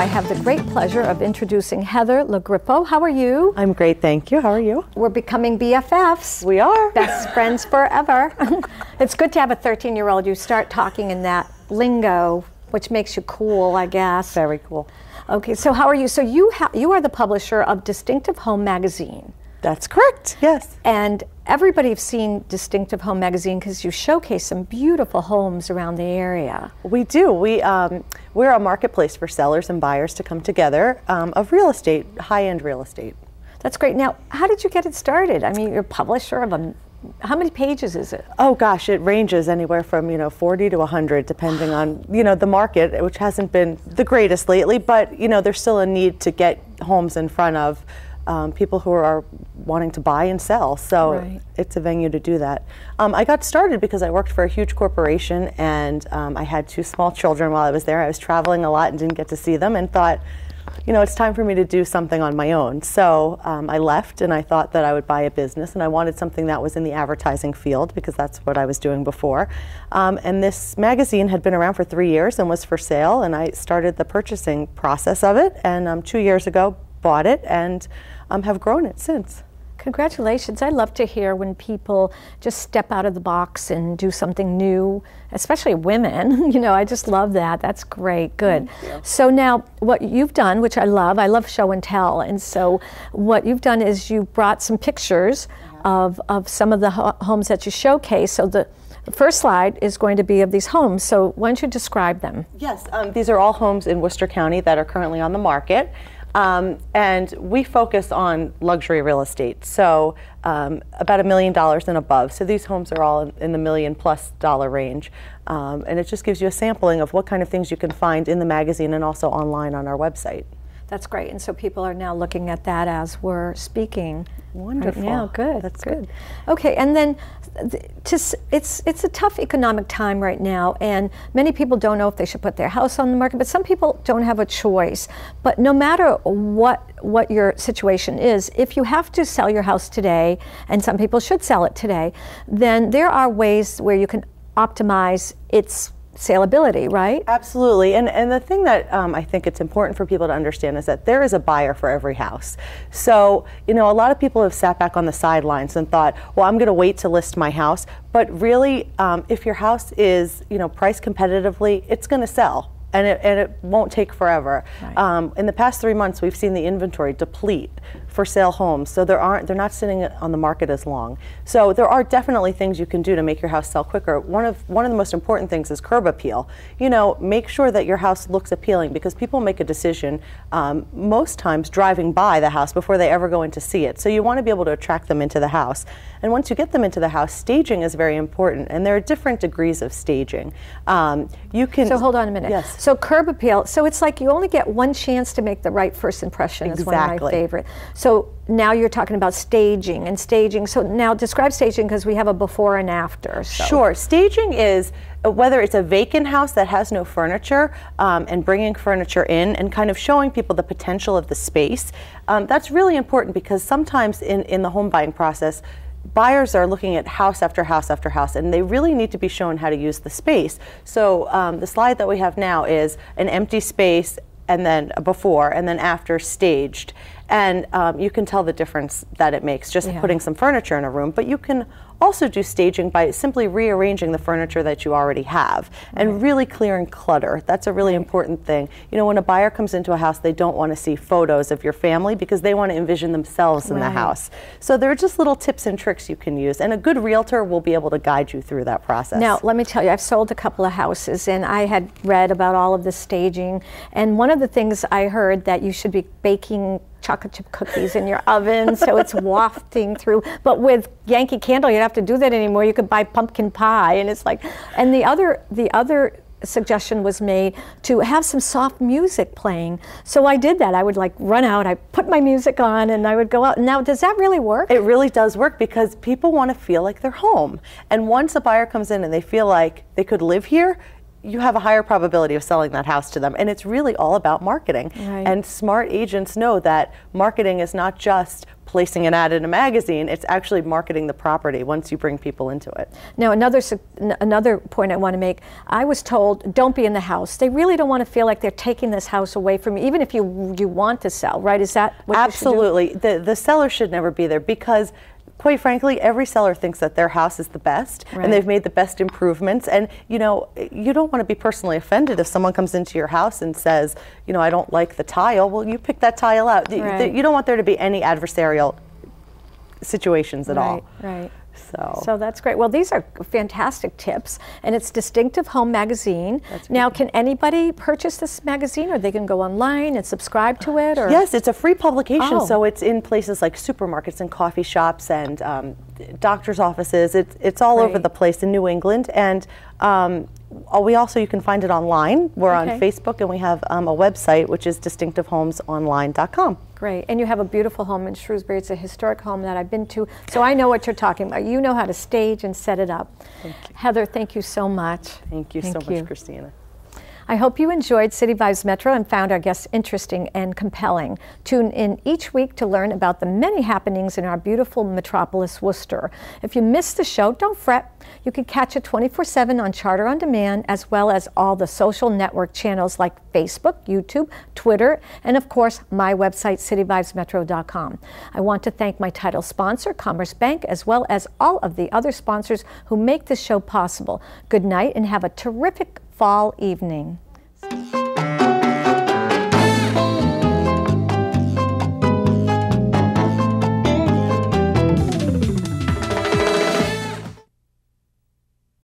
I have the great pleasure of introducing Heather Logrippo. How are you? I'm great, thank you. How are you? We're becoming BFFs. We are. Best friends forever. It's good to have a 13-year-old. You start talking in that lingo, which makes you cool, I guess. Very cool. Okay, so how are you? So you are the publisher of Distinctive Home magazine. That's correct, yes. And everybody's seen Distinctive Home magazine because you showcase some beautiful homes around the area. We do. We're a marketplace for sellers and buyers to come together of real estate, high-end real estate. That's great. Now, how did you get it started? I mean, you're a publisher of a, how many pages is it? Oh gosh, it ranges anywhere from 40 to 100 depending on the market, which hasn't been the greatest lately, but there's still a need to get homes in front of people who are wanting to buy and sell, so right. It's a venue to do that. I got started because I worked for a huge corporation, and I had 2 small children while I was there. I was traveling a lot and didn't get to see them, and thought, it's time for me to do something on my own. So I left, and I thought that I would buy a business, and I wanted something that was in the advertising field because that's what I was doing before. And this magazine had been around for 3 years and was for sale, and I started the purchasing process of it, and 2 years ago bought it, and have grown it since. Congratulations. I love to hear when people just step out of the box and do something new, especially women. I just love that. That's great. Good. So now what you've done, which I love show and tell, and so what you've done is you brought some pictures of some of the homes that you showcase. So the first slide is going to be of these homes. So why don't you describe them? Yes, these are all homes in Worcester County that are currently on the market. And we focus on luxury real estate, so about $1 million and above. So these homes are all in the $1 million+ range, and it just gives you a sampling of what kind of things you can find in the magazine and also online on our website. That's great, and so people are now looking at that as we're speaking. Wonderful. Right now. Good. That's good. Good. Okay, and then it's a tough economic time right now, and many people don't know if they should put their house on the market, but some people don't have a choice. But no matter what your situation is, if you have to sell your house today, and some people should sell it today, then there are ways where you can optimize its saleability, right? Absolutely, and the thing that I think it's important for people to understand is that there is a buyer for every house. So, a lot of people have sat back on the sidelines and thought, well, I'm going to wait to list my house, but really, if your house is, priced competitively, it's going to sell. And it won't take forever. Right. In the past 3 months, we've seen the inventory deplete for sale homes, so they're not sitting on the market as long. So there are definitely things you can do to make your house sell quicker. One of the most important things is curb appeal. Make sure that your house looks appealing, because people make a decision most times driving by the house before they ever go in to see it. So you want to be able to attract them into the house. And once you get them into the house, staging is very important, and there are different degrees of staging. You can. So hold on a minute. Yes. So curb appeal. So it's like you only get one chance to make the right first impression. Exactly. Is one of my favorite. So now you're talking about staging and staging. So now describe staging, because we have a before and after. So. Sure. Staging is whether it's a vacant house that has no furniture, and bringing furniture in and kind of showing people the potential of the space. That's really important, because sometimes in the home buying process, buyers are looking at house after house after house, and they really need to be shown how to use the space. So the slide that we have now is an empty space, and then before and then after staged. And you can tell the difference that it makes just putting some furniture in a room, but you can also do staging by simply rearranging the furniture that you already have and really clearing clutter. That's a really important thing. When a buyer comes into a house, they don't want to see photos of your family because they want to envision themselves in the house. So there are just little tips and tricks you can use, and a good realtor will be able to guide you through that process. Now, let me tell you, I've sold a couple of houses, and I had read about all of the staging, and one of the things I heard that you should be baking chocolate chip cookies in your oven so it's wafting through. But with Yankee Candle, you don't have to do that anymore. You could buy pumpkin pie, and it's like. And the other suggestion was made to have some soft music playing. So I did that. I would run out, I put my music on, and I would go out. Now, does that really work? It really does work, because people want to feel like they're home. And once a buyer comes in and they feel like they could live here, you have a higher probability of selling that house to them. And it's really all about marketing. Right. And smart agents know that marketing is not just placing an ad in a magazine, it's actually marketing the property once you bring people into it. Now, another point I want to make, I was told, don't be in the house. They really don't want to feel like they're taking this house away from you, even if you want to sell, right? Is that what Absolutely. you should do? The seller should never be there, because quite frankly, every seller thinks that their house is the best, right, and they've made the best improvements. And you know, you don't want to be personally offended if someone comes into your house and says, you know, I don't like the tile. Well, you pick that tile out. Right. You don't want there to be any adversarial situations at all. Right. So. So that's great. Well, these are fantastic tips, and it's Distinctive Home Magazine. Now, can anybody purchase this magazine, or they can go online and subscribe to it? Or? Yes, it's a free publication, Oh. so it's in places like supermarkets and coffee shops and doctors' offices. It's all over the place in New England, and you can find it online. We're on Facebook, and we have a website, which is distinctivehomesonline.com. Great. And you have a beautiful home in Shrewsbury. It's a historic home that I've been to, so I know what you're talking about. You know how to stage and set it up. Thank you. Heather, thank you so much. Thank you so much, Christina. I hope you enjoyed City Vibes Metro and found our guests interesting and compelling. Tune in each week to learn about the many happenings in our beautiful metropolis, Worcester. If you missed the show, don't fret. You can catch it 24/7 on Charter On Demand, as well as all the social network channels like Facebook, YouTube, Twitter, and of course, my website, cityvibesmetro.com. I want to thank my title sponsor, Commerce Bank, as well as all of the other sponsors who make this show possible. Good night and have a terrific fall evening.